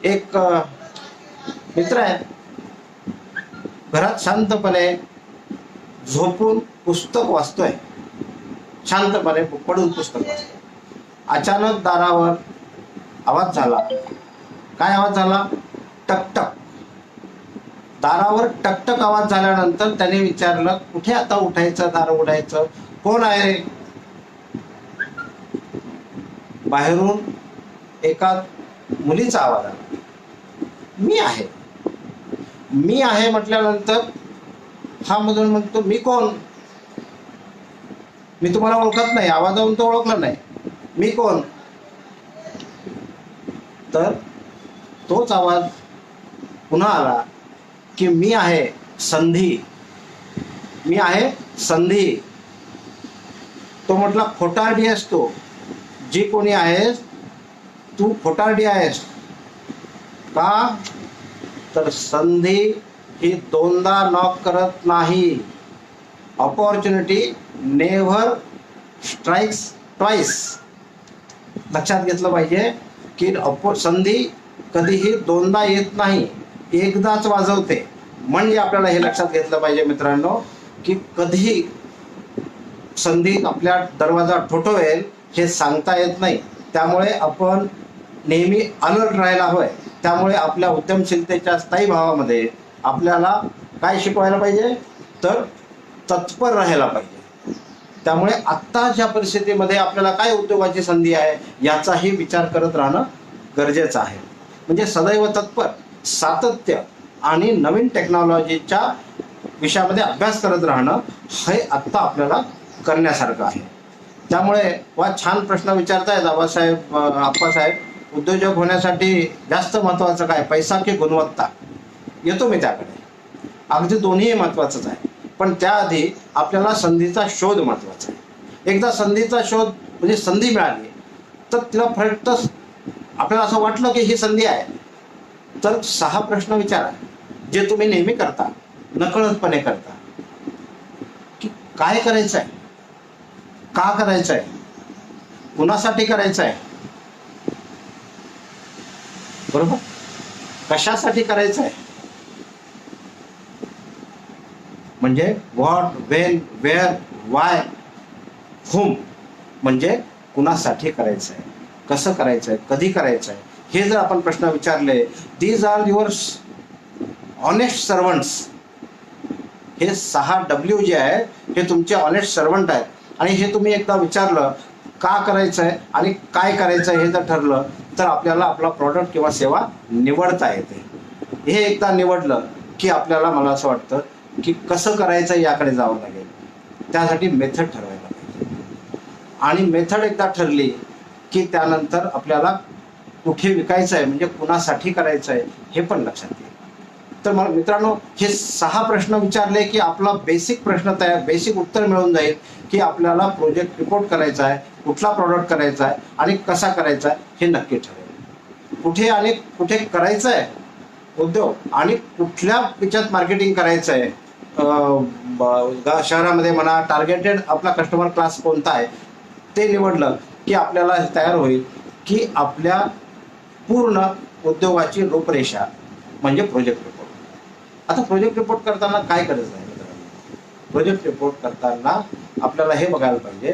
एक मित्र आहे, घरात शांतपणे झोपून पुस्तक वाचतोय, शांतपणे पडून पुस्तक वाचतोय. अचानक दारावर आवाज झाला. काय आवाज झाला? टकटक. दारावर टकटक आवाज झाल्यानंतर त्याने विचारलं, कुठे आता उठायचं, दार उघडायचं, कोण आहे रे? बाहेरून एका मुलीचा आवाज आला. मी आहे. मी आहे म्हटल्यानंतर हा मधून म्हणतो, मी कोण? मी तुम्हाला ओळखत नाही. आवाजावरून तो ओळखलं नाही. मी कोण? तर तोच आवाज पुन्हा आला की मी आहे संधी. मी आहे संधी. तो म्हटला, खोटारडी आहेस तू. जी कोणी आहेस तू खोटारडी आहेस. का? तर संधी ही दोनदा नॉक करत नाही. Opportunity never strikes twice. लक्षात घेतलं पाहिजे की संधी कधीही दोनदा येत नाही, एकदाच वाजवते. म्हणजे आपल्याला हे लक्षात घेतलं पाहिजे मित्रांनो की कधी संधी आपल्या दरवाजा ठोठवेल हे सांगता येत नाही. त्यामुळे आपण नेहमी अलर्ट राहायला हवंय. त्यामुळे आपल्या उद्यमशीलतेच्या स्थायी भावामध्ये आपल्याला काय शिकवायला पाहिजे? तर तत्पर राहायला पाहिजे. त्यामुळे आत्ताच्या परिस्थितीमध्ये आपल्याला काय उद्योगाची संधी आहे याचाही विचार करत राहणं गरजेचं आहे. म्हणजे सदैव तत्पर, सातत्य आणि नवीन टेक्नॉलॉजीच्या विषयामध्ये अभ्यास करत राहणं हे आत्ता आपल्याला करण्यासारखं आहे. त्यामुळे छान प्रश्न विचारतायत आप्पासाहेब. उद्योजक होण्यासाठी जास्त महत्त्वाचं काय, पैसा की गुणवत्ता? येतो मी त्याकडे. अगदी दोन्ही महत्त्वाचंच आहे, पण त्याआधी आपल्याला संधीचा शोध महत्त्वाचा आहे. एकदा संधीचा शोध म्हणजे संधी मिळाली तर तिला फक्त आपल्याला असं वाटलं की ही संधी आहे, तर 6 प्रश्न विचारा जे तुम्ही नेहमी करता, नकळतपणे करता. की काय करायचं आहे, का करायचं आहे, कुणासाठी करायचं आहे, बरोबर, कशासाठी करायचं आहे. म्हणजे व्हॉट, व्हेन, वेअर, वाय, हुम. म्हणजे कुणासाठी करायचं आहे, कसं करायचं आहे, कधी करायचं आहे. हे जर आपण प्रश्न विचारले, these are your honest servants. हे 6 W जे आहेत हे तुमचे ऑनेस्ट सर्वंट आहेत. आणि हे तुम्ही एकदा विचारलं, का करायचं आहे आणि काय करायचं आहे हे जर ठरलं तर आपल्याला आपला प्रॉडक्ट किंवा सेवा निवडता येते. हे एकदा निवडलं की आपल्याला, मला असं वाटतं की कसं करायचं याकडे जावं लागेल. त्यासाठी मेथड ठरवायला पाहिजे. आणि मेथड एकदा ठरली की त्यानंतर आपल्याला कुठे विकायचं आहे म्हणजे कुणासाठी करायचं आहे हे पण लक्षात येईल. तर मला मित्रांनो, हे 6 प्रश्न विचारले की आपला बेसिक प्रश्न तयार, बेसिक उत्तर मिळून जाईल की आपल्याला प्रोजेक्ट रिपोर्ट करायचा आहे, कुठला प्रॉडक्ट करायचा आहे आणि कसा करायचा आहे हे नक्की ठरेल. कुठे आणि कुठे करायचं आहे उद्योग आणि कुठल्या याच्यात मार्केटिंग करायचं आहे, शहरामध्ये म्हणा, टार्गेटेड आपला कस्टमर क्लास कोणता आहे ते निवडलं की आपल्याला तयार होईल की आपल्या पूर्ण उद्योगाची रूपरेषा म्हणजे प्रोजेक्ट रिपोर्ट. आता प्रोजेक्ट रिपोर्ट करताना काय करायचं आहे मित्रांनो? प्रोजेक्ट रिपोर्ट करताना आपल्याला हे बघायला पाहिजे